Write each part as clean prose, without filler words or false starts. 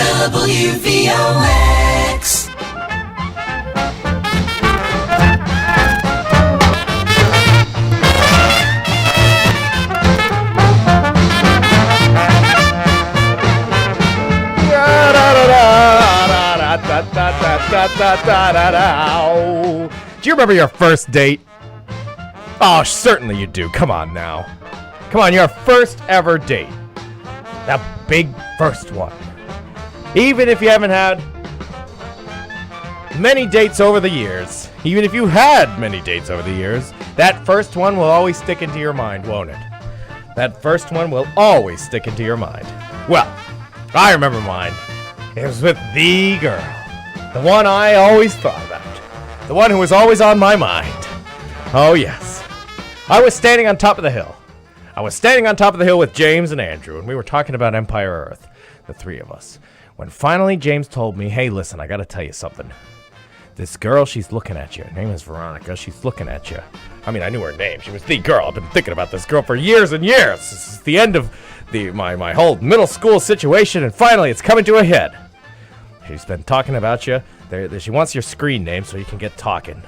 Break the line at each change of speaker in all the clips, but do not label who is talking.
WVOX.
Do you remember your first date? Oh, certainly you do. Come on now. Come on, your first ever date. That big first one. Even if you haven't had many dates over the years, even if you had many dates over the years, that first one will always stick into your mind, won't it? That first one will always stick into your mind. Well, I remember mine. It was with the girl. The one I always thought about. The one who was always on my mind. Oh, yes. I was standing on top of the hill. I was standing on top of the hill with James and Andrew, and we were talking about Empire Earth, the three of us. When finally James told me, hey, listen, I gotta tell you something. This girl, she's looking at you. Her name is Veronica. She's looking at you. I mean, I knew her name. She was the girl. I've been thinking about this girl for years and years. This is the end of my whole middle school situation, and finally it's coming to a head. She's been talking about you. She wants your screen name so you can get talking.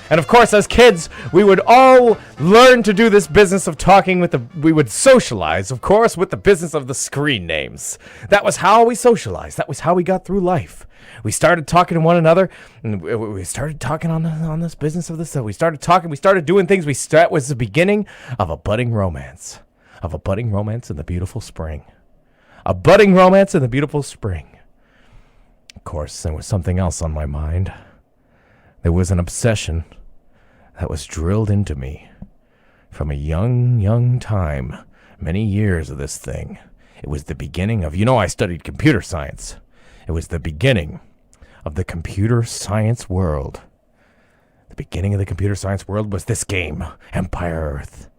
And of course, as kids, we would all learn to do this business of talking we would socialize, of course, with the business of the screen names. That was how we socialized. That was how we got through life. We started talking to one another, and we started talking on this business of this. We started talking, we started doing things. That was the beginning of a budding romance. Of a budding romance in the beautiful spring. A budding romance in the beautiful spring. Of course, there was something else on my mind. There was an obsession that was drilled into me from a young time, many years of this thing. It was the beginning of, I studied computer science. It was the beginning of the computer science world. The beginning of the computer science world was this game, Empire Earth.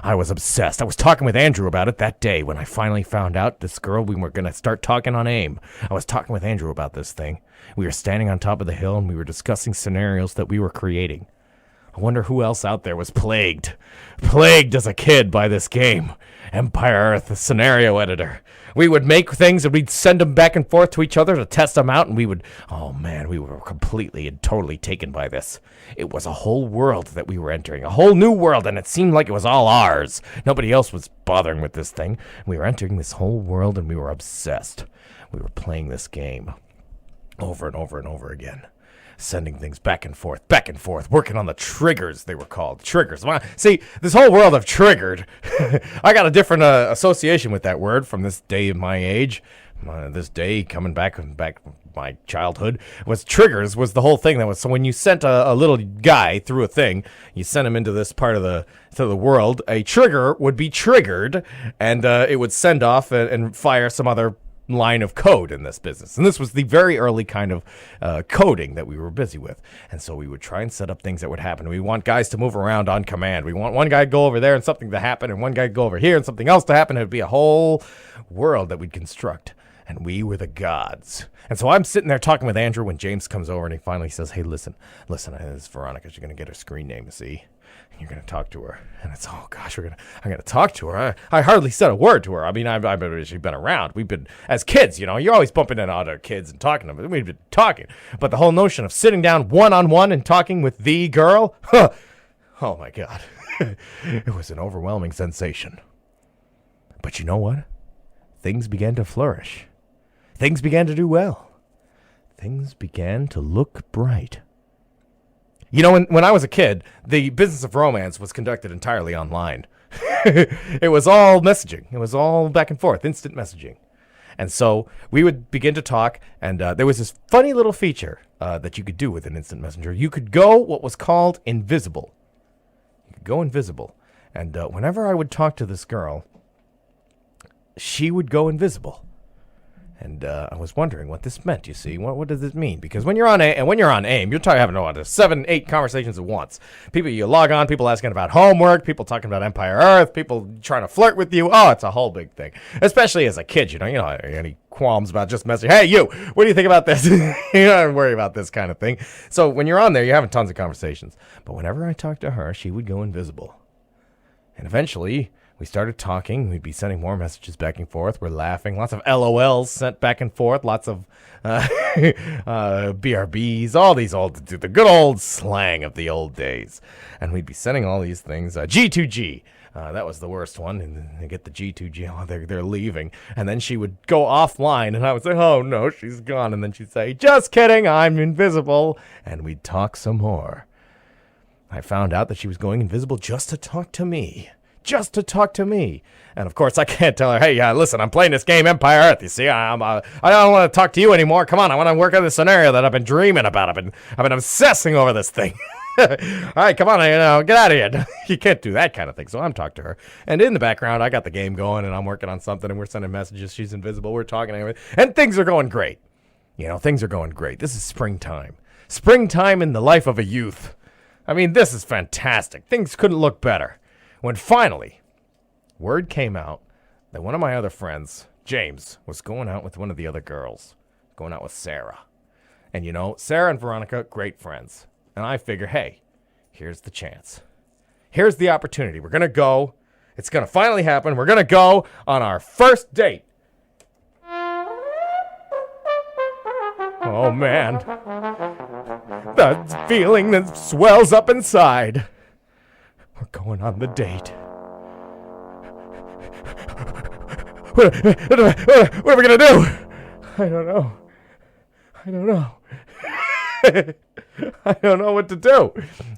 I was obsessed. I was talking with Andrew about it that day when I finally found out this girl, we were going to start talking on AIM. I was talking with Andrew about this thing. We were standing on top of the hill and we were discussing scenarios that we were creating. I wonder who else out there was plagued as a kid by this game. Empire Earth, the scenario editor. We would make things and we'd send them back and forth to each other to test them out, and we were completely and totally taken by this. It was a whole world that we were entering, a whole new world, and it seemed like it was all ours. Nobody else was bothering with this thing. We were entering this whole world and we were obsessed. We were playing this game over and over and over again. Sending things back and forth, working on the triggers, they were called. Triggers. See, this whole world of triggered, I got a different association with that word from this day of my age. This day coming back my childhood was triggers was the whole thing. That was, so when you sent a little guy through a thing, you sent him into this part of the world, a trigger would be triggered, and it would send off and fire some other line of code in this business. And this was the very early kind of coding that we were busy with. And so we would try and set up things that would happen. We want guys to move around on command. We want one guy to go over there and something to happen, and one guy to go over here and something else to happen. It would be a whole world that we'd construct. And we were the gods. And so I'm sitting there talking with Andrew when James comes over and he finally says, hey, listen, this is Veronica. She's going to get her screen name, see? You're going to talk to her. And it's, oh gosh, I'm going to talk to her. I hardly said a word to her. I mean, she's been around. We've been, as kids, you're always bumping into other kids and talking to them. We've been talking. But the whole notion of sitting down one-on-one and talking with the girl, oh my God. It was an overwhelming sensation. But you know what? Things began to flourish. Things began to do well. Things began to look bright. When I was a kid, the business of romance was conducted entirely online. It was all messaging. It was all back and forth, instant messaging. And so we would begin to talk, and there was this funny little feature that you could do with an instant messenger. You could go what was called invisible. You could go invisible. And whenever I would talk to this girl, she would go invisible. And I was wondering what this meant, you see. What does this mean? Because when you're on AIM, you're having 7, 8 conversations at once. People, you log on, people asking about homework, people talking about Empire Earth, people trying to flirt with you. Oh, it's a whole big thing. Especially as a kid, you know any qualms about just messaging. Hey, you, what do you think about this? You don't worry about this kind of thing. So when you're on there, you're having tons of conversations. But whenever I talked to her, she would go invisible. And eventually, We started talking. We'd be sending more messages back and forth. We're laughing. Lots of LOLs sent back and forth. Lots of BRBs. All these the good old slang of the old days. And we'd be sending all these things. G2G. That was the worst one. And they get the G2G. Oh, they're leaving. And then she would go offline. And I would say, oh, no, she's gone. And then she'd say, just kidding. I'm invisible. And we'd talk some more. I found out that she was going invisible just to talk to me. Just to talk to me. And of course, I can't tell her, hey, listen, I'm playing this game, Empire Earth. You see, I don't want to talk to you anymore. Come on, I want to work on this scenario that I've been dreaming about. I've been obsessing over this thing. All right, come on, get out of here. You can't do that kind of thing. So I'm talking to her. And in the background, I got the game going, and I'm working on something, and we're sending messages. She's invisible. We're talking, and things are going great. Things are going great. This is springtime. Springtime in the life of a youth. I mean, this is fantastic. Things couldn't look better. When finally, word came out that one of my other friends, James, was going out with one of the other girls. Going out with Sarah. And Sarah and Veronica, great friends. And I figure, hey, here's the chance. Here's the opportunity. We're going to go. It's going to finally happen. We're going to go on our first date. Oh, man. The feeling that swells up inside. We're going on the date. What are we going to do? I don't know. I don't know what to do.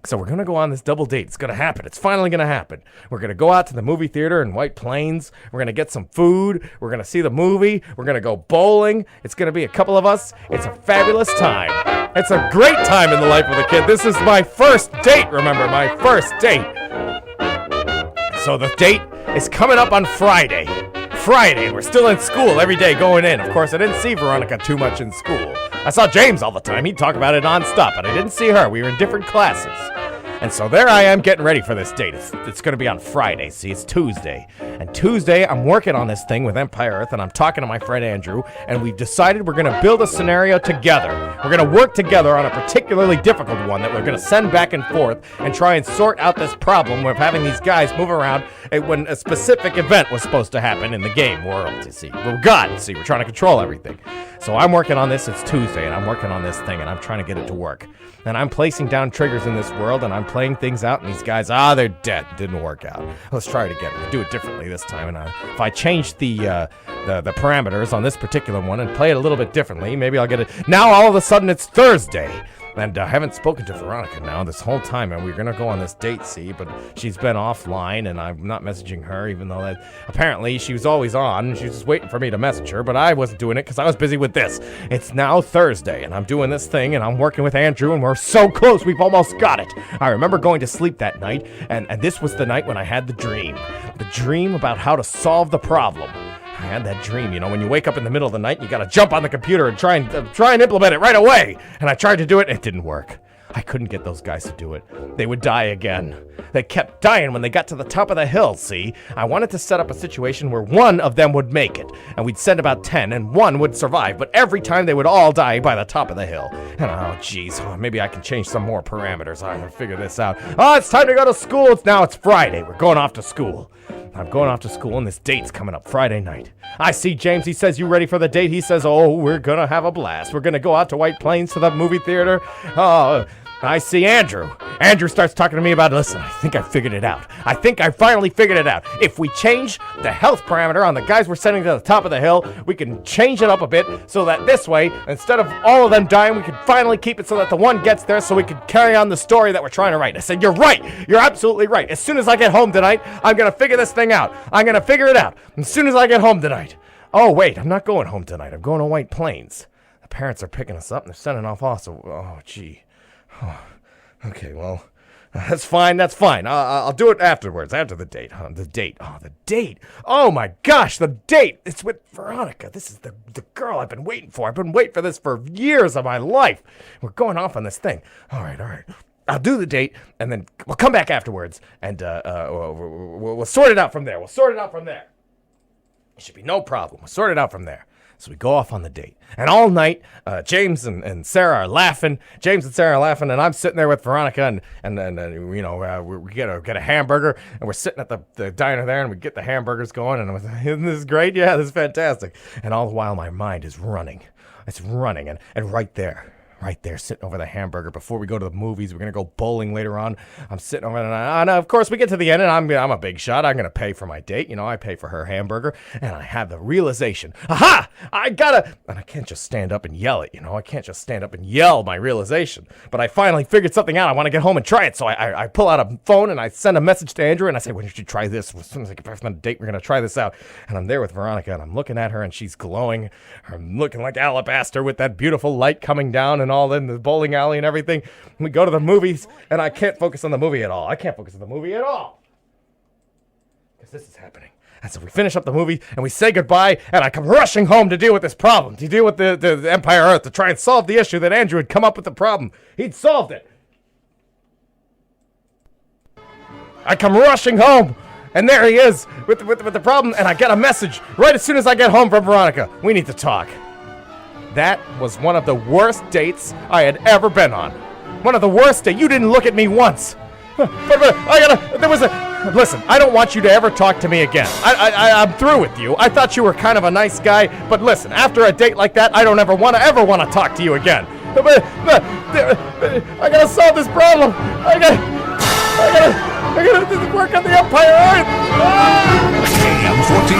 So we're going to go on this double date. It's going to happen. It's finally going to happen. We're going to go out to the movie theater in White Plains. We're going to get some food. We're going to see the movie. We're going to go bowling. It's going to be a couple of us. It's a fabulous time. It's a great time in the life of a kid. This is my first date, remember, my first date. So the date is coming up on Friday. We're still in school every day going in. Of course, I didn't see Veronica too much in school. I saw James all the time. He'd talk about it nonstop, but I didn't see her. We were in different classes. And so there I am getting ready for this date. It's going to be on Friday. See, it's Tuesday. And Tuesday, I'm working on this thing with Empire Earth, and I'm talking to my friend Andrew, and we've decided we're going to build a scenario together. We're going to work together on a particularly difficult one that we're going to send back and forth and try and sort out this problem of having these guys move around when a specific event was supposed to happen in the game world, you see. We're gods, see. We're trying to control everything. So I'm working on this. It's Tuesday, and I'm working on this thing, and I'm trying to get it to work. And I'm placing down triggers in this world, and I'm playing things out, and these guys, they're dead. Didn't work out. Let's try it again. We'll do it differently this time. And if I change the parameters on this particular one and play it a little bit differently, maybe I'll get it. Now, all of a sudden, it's Thursday. And I haven't spoken to Veronica now this whole time, and we're going to go on this date, see, but she's been offline, and I'm not messaging her, even though that apparently she was always on, and she was just waiting for me to message her, but I wasn't doing it because I was busy with this. It's now Thursday, and I'm doing this thing, and I'm working with Andrew, and we're so close, we've almost got it. I remember going to sleep that night, and this was the night when I had the dream about how to solve the problem. I had that dream, when you wake up in the middle of the night, you gotta jump on the computer and try and implement it right away. And I tried to do it, and it didn't work. I couldn't get those guys to do it. They would die again. They kept dying when they got to the top of the hill, see? I wanted to set up a situation where one of them would make it, and we'd send about 10, and one would survive, but every time they would all die by the top of the hill. And maybe I can change some more parameters. I can figure this out. It's time to go to school. It's Friday. We're going off to school. I'm going off to school, and this date's coming up Friday night. I see James. He says, you ready for the date? He says, we're going to have a blast. We're going to go out to White Plains to the movie theater. I see Andrew. Andrew starts talking to me about, listen, I think I figured it out. I think I finally figured it out. If we change the health parameter on the guys we're sending to the top of the hill, we can change it up a bit so that this way, instead of all of them dying, we can finally keep it so that the one gets there so we can carry on the story that we're trying to write. I said, you're right. You're absolutely right. As soon as I get home tonight, I'm going to figure this thing out. I'm going to figure it out. As soon as I get home tonight. Oh, wait, I'm not going home tonight. I'm going to White Plains. The parents are picking us up and they're sending off also. Oh, gee. Okay, well, that's fine. I'll do it afterwards, after the date. The date. Oh, my gosh, the date. It's with Veronica. This is the girl I've been waiting for. I've been waiting for this for years of my life. We're going off on this thing. All right. I'll do the date, and then we'll come back afterwards, and we'll sort it out from there. It should be no problem. We'll sort it out from there. So we go off on the date. And all night, James and Sarah are laughing. And I'm sitting there with Veronica, and we get a hamburger, and we're sitting at the diner there, and we get the hamburgers going, and isn't this great? Yeah, this is fantastic. And all the while, my mind is running. It's running, and right there, sitting over the hamburger before we go to the movies. We're going to go bowling later on. I'm sitting over there, and of course, we get to the end, and I'm a big shot. I'm going to pay for my date. I pay for her hamburger, and I have the realization, aha, and I can't just stand up and yell it, I can't just stand up and yell my realization. But I finally figured something out. I want to get home and try it. So I pull out a phone, and I send a message to Andrew, and I say, why don't you try this? As soon as I get back from the date, we're going to try this out. And I'm there with Veronica, and I'm looking at her, and she's glowing. I'm looking like alabaster with that beautiful light coming down and all in the bowling alley and everything. We go to the movies, and I can't focus on the movie at all. Because this is happening. And so we finish up the movie, and we say goodbye, and I come rushing home to deal with this problem, to deal with the Empire Earth, to try and solve the issue that Andrew had come up with the problem. He'd solved it. I come rushing home, and there he is with the problem, and I get a message right as soon as I get home from Veronica. We need to talk. That was one of the worst dates I had ever been on. One of the worst dates. You didn't look at me once. Listen, I don't want you to ever talk to me again. I'm through with you. I thought you were kind of a nice guy, but listen, after a date like that, I don't ever want to talk to you again. I gotta solve this problem. I gotta work on the Empire Earth.
AM 14.